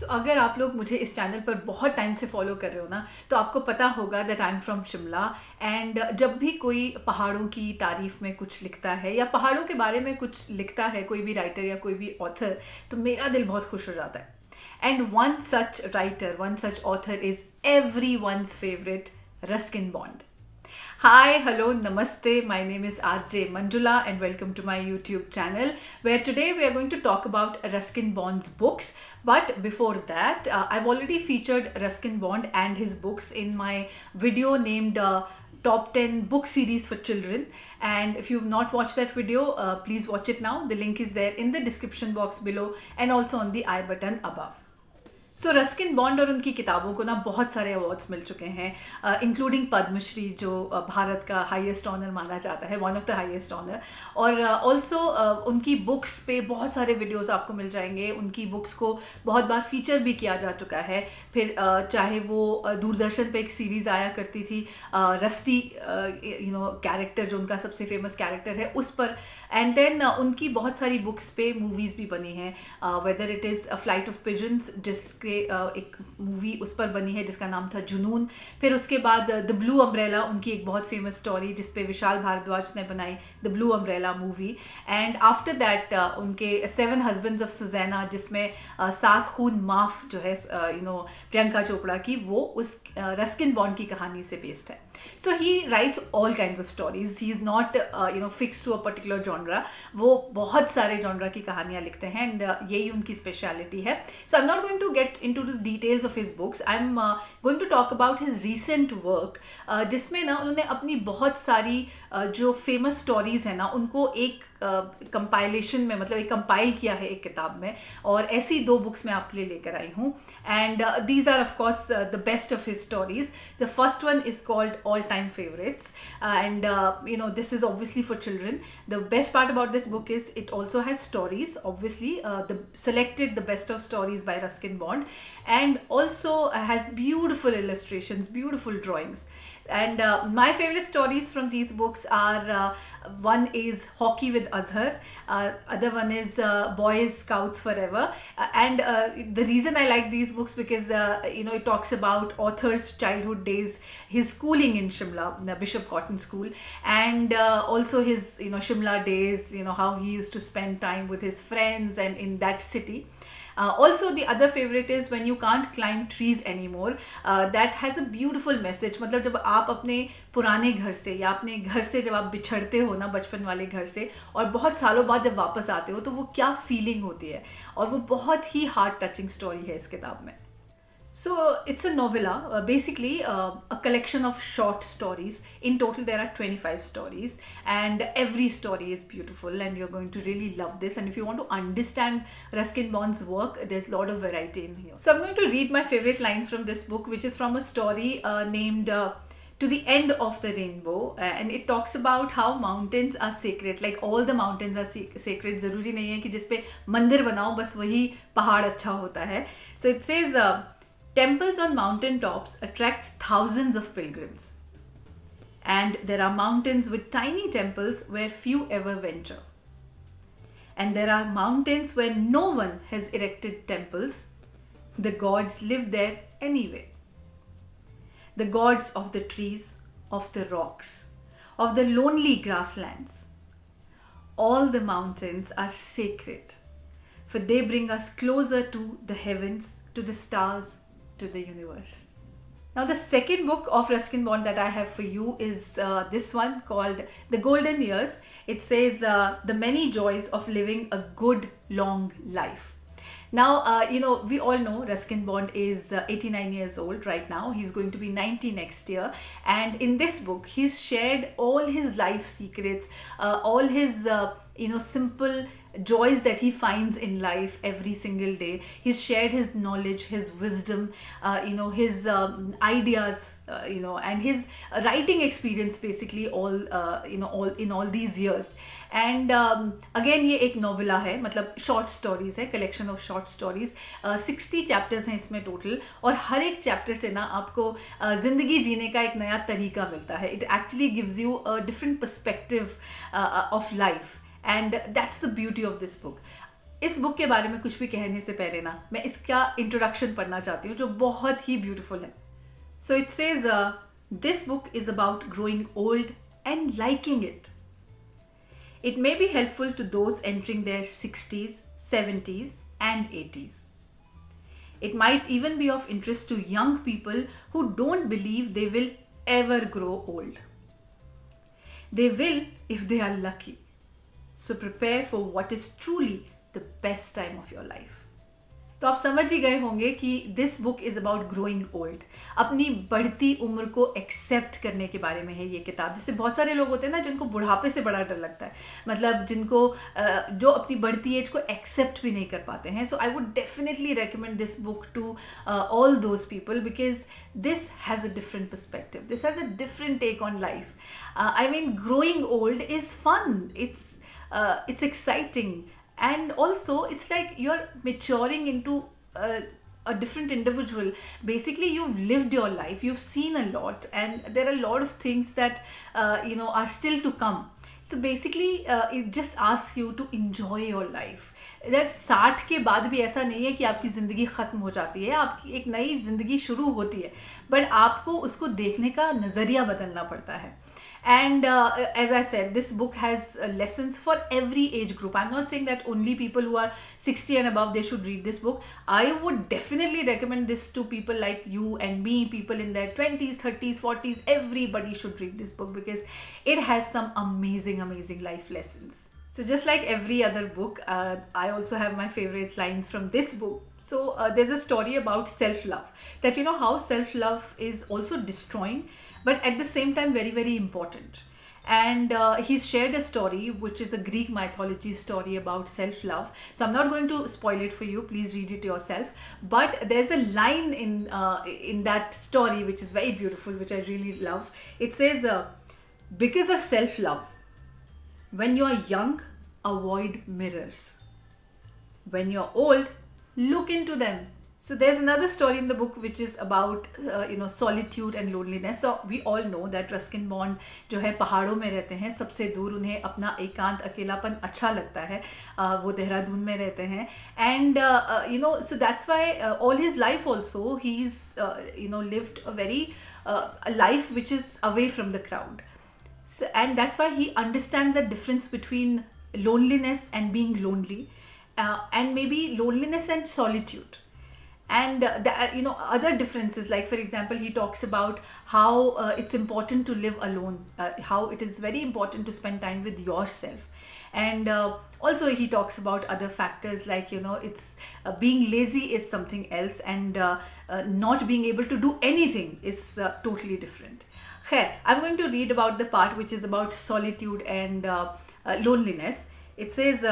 अगर आप लोग मुझे इस चैनल पर बहुत टाइम से फॉलो कर रहे हो ना, तो आपको पता होगा that I am from Shimla. And जब भी कोई पहाड़ों की तारीफ में कुछ लिखता है या पहाड़ों के बारे में कुछ लिखता है, कोई भी राइटर या कोई भी ऑथर, तो मेरा दिल बहुत खुश हो जाता है। And one such writer, one such author is everyone's favourite, Ruskin Bond. Hi, hello, namaste. My name is RJ Manjula and welcome to my YouTube channel, where today we are going to talk about Ruskin Bond's books. But before that, I've already featured Ruskin Bond and his books in my video named Top 10 Book Series for Children. And if you've not watched that video, please watch it now. The link is there in the description box below and also on the I button above. Ruskin bond और उनकी किताबों को ना बहुत सारे awards मिल चुके हैं, including Padmashri, जो भारत का हाईएस्ट ऑनर माना जाता है, one of the highest honour. और ऑल्सो उनकी बुक्स पे बहुत सारे वीडियोस आपको मिल जाएंगे. उनकी बुक्स को बहुत बार फीचर भी किया जा चुका है. फिर चाहे वो दूरदर्शन पे एक सीरीज़ आया करती थी, रस्टी कैरेक्टर, जो उनका सबसे फेमस कैरेक्टर है, उस पर. एंड देन उनकी बहुत सारी बुक्स पे मूवीज़ भी बनी हैं, whether it is a flight of pigeons, जिसके एक मूवी उस पर बनी है जिसका नाम था जुनून. फिर उसके बाद द ब्लू अम्ब्रेला, उनकी एक बहुत फेमस स्टोरी जिसपे विशाल भारद्वाज ने बनाई, the blue umbrella movie. And after that उनके 7 हस्बैंड्स ऑफ सुजैना, जिसमें 7 खून माफ जो है प्रियंका चोपड़ा की, वो उस रस्किन बॉन्ड की कहानी से बेस्ड है. So he writes all kinds of stories. He is not fixed to a particular genre. वो बहुत सारे genre की कहानियाँ लिखते हैं and यही उनकी speciality है. So I'm not going to get into the details of his books. I'm going to talk about his recent work, जिसमें ना उन्होंने अपनी बहुत सारी जो फेमस स्टोरीज है ना, उनको एक कंपाइलेशन में, मतलब एक कंपाइल किया है एक किताब में. और ऐसी 2 बुक्स मैं आपके लिए लेकर आई हूँ. And these are of course the best of his stories. The first one is called all time favourites, and this is obviously for children. The best part about this book is it also has stories, obviously selected the best of stories by Ruskin Bond, and also has beautiful illustrations, beautiful drawings. And my favorite stories from these books are one is Hockey with Azhar, other one is Boy Scouts Forever. And the reason I like these books because it talks about author's childhood days, his schooling in Shimla, Bishop Cotton School, and also his Shimla days, how he used to spend time with his friends and in that city. Also the other favorite is When You Can't Climb Trees Anymore. That has a beautiful message. मतलब जब आप अपने पुराने घर से या अपने घर से जब आप बिछड़ते हो ना, बचपन वाले घर से, और बहुत सालों बाद जब वापस आते हो, तो वो क्या फीलिंग होती है. और वो बहुत ही हार्ट टचिंग स्टोरी है इस किताब में. So it's a novella, basically a collection of short stories. In total there are 25 stories, and every story is beautiful, and you're going to really love this. And if you want to understand Ruskin Bond's work, there's a lot of variety in here. So I'm going to read my favorite lines from this book, which is from a story named To the End of the Rainbow, and it talks about how mountains are sacred. Like all the mountains are sacred. ज़रूरी नहीं है कि जिस पे मंदिर बनाओ बस वही पहाड़ अच्छा होता है. So it says temples on mountain tops attract thousands of pilgrims, and there are mountains with tiny temples where few ever venture, and there are mountains where no one has erected temples. The gods live there anyway. The gods of the trees, of the rocks, of the lonely grasslands. All the mountains are sacred, for they bring us closer to the heavens, to the stars, to the universe. Now the second book of Ruskin Bond that I have for you is this one called The Golden Years. It says the many joys of living a good long life. Now we all know Ruskin Bond is 89 years old right now. He's going to be 90 next year, and in this book he's shared all his life secrets, all his simple joys that he finds in life every single day. He's shared his knowledge, his wisdom, his ideas, and his writing experience, basically all in all these years. And again ये एक novella है, मतलब short stories है, collection of short stories. 60 chapters हैं इसमें total, और हर एक chapter से ना आपको ज़िंदगी जीने का एक नया तरीका मिलता है. It actually gives you a different perspective of life, and that's the beauty of this book. इस बुक के बारे में कुछ भी कहने से पहले ना मैं इसका इंट्रोडक्शन पढ़ना चाहती हूँ जो बहुत ही ब्यूटीफुल है. So it says this book is about growing old and liking it. It may be helpful to those entering their 60s, 70s, and 80s. It might even be of interest to young people who don't believe they will ever grow old. They will if they are lucky. So prepare for what is truly the best time of your life. तो आप समझ ही गए होंगे कि this book is about growing old. अपनी बढ़ती उम्र को एक्सेप्ट करने के बारे में है ये किताब. जैसे बहुत सारे लोग होते हैं ना जिनको बुढ़ापे से बड़ा डर लगता है, मतलब जिनको जो अपनी बढ़ती एज को एक्सेप्ट भी नहीं कर पाते हैं. So I would definitely recommend this book to all those people because this has a different perspective. This has a different take on life. I mean, growing old is fun. It's exciting. And also it's like you're maturing into a different individual. Basically you've lived your life, you've seen a lot, and there are a lot of things that are still to come. So basically it just asks you to enjoy your life. That 60 के बाद भी ऐसा नहीं है कि आपकी ज़िंदगी ख़त्म हो जाती है, आपकी एक नई ज़िंदगी शुरू होती है, बट आपको उसको देखने का नज़रिया बदलना पड़ता है. And as I said, this book has lessons for every age group. I'm not saying that only people who are 60 and above, they should read this book. I would definitely recommend this to people like you and me, people in their 20s, 30s, 40s. Everybody should read this book because it has some amazing, amazing life lessons. So just like every other book, I also have my favorite lines from this book. So there's a story about self-love. That you know how self-love is also destroying, but at the same time very, very important. And he's shared a story which is a Greek mythology story about self-love. So I'm not going to spoil it for you, please read it yourself. But there's a line in that story which is very beautiful, which I really love. It says, because of self-love, when you are young, avoid mirrors. When you're old, look into them. So there's another story in the book which is about solitude and loneliness. So we all know that Ruskin bond जो है पहाड़ों में रहते हैं, सबसे दूर उन्हें अपना एकांत अकेलापन अच्छा लगता है. वो देहरादून में रहते हैं. And so that's why all his life also he's lived a very a life which is away from the crowd. So, and that's why he understands the difference between loneliness and being lonely, and maybe loneliness and solitude. And other differences, like for example he talks about how it's important to live alone, how it is very important to spend time with yourself. And also he talks about other factors like it's being lazy is something else, and not being able to do anything is totally different. I'm going to read about the part which is about solitude and loneliness. It says,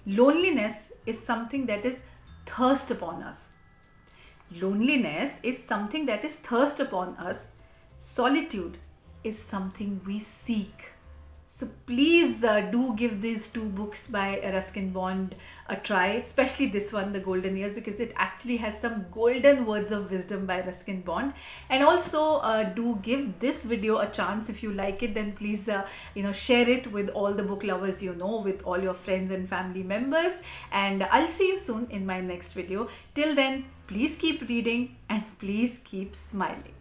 loneliness is something that is thirst upon us. Loneliness is something that is thirst upon us. Solitude is something we seek. So please do give these two books by Ruskin Bond a try, especially this one, The Golden Years, because it actually has some golden words of wisdom by Ruskin Bond. And also do give this video a chance. If you like it, then please share it with all the book lovers with all your friends and family members. And I'll see you soon in my next video. Till then, please keep reading and please keep smiling.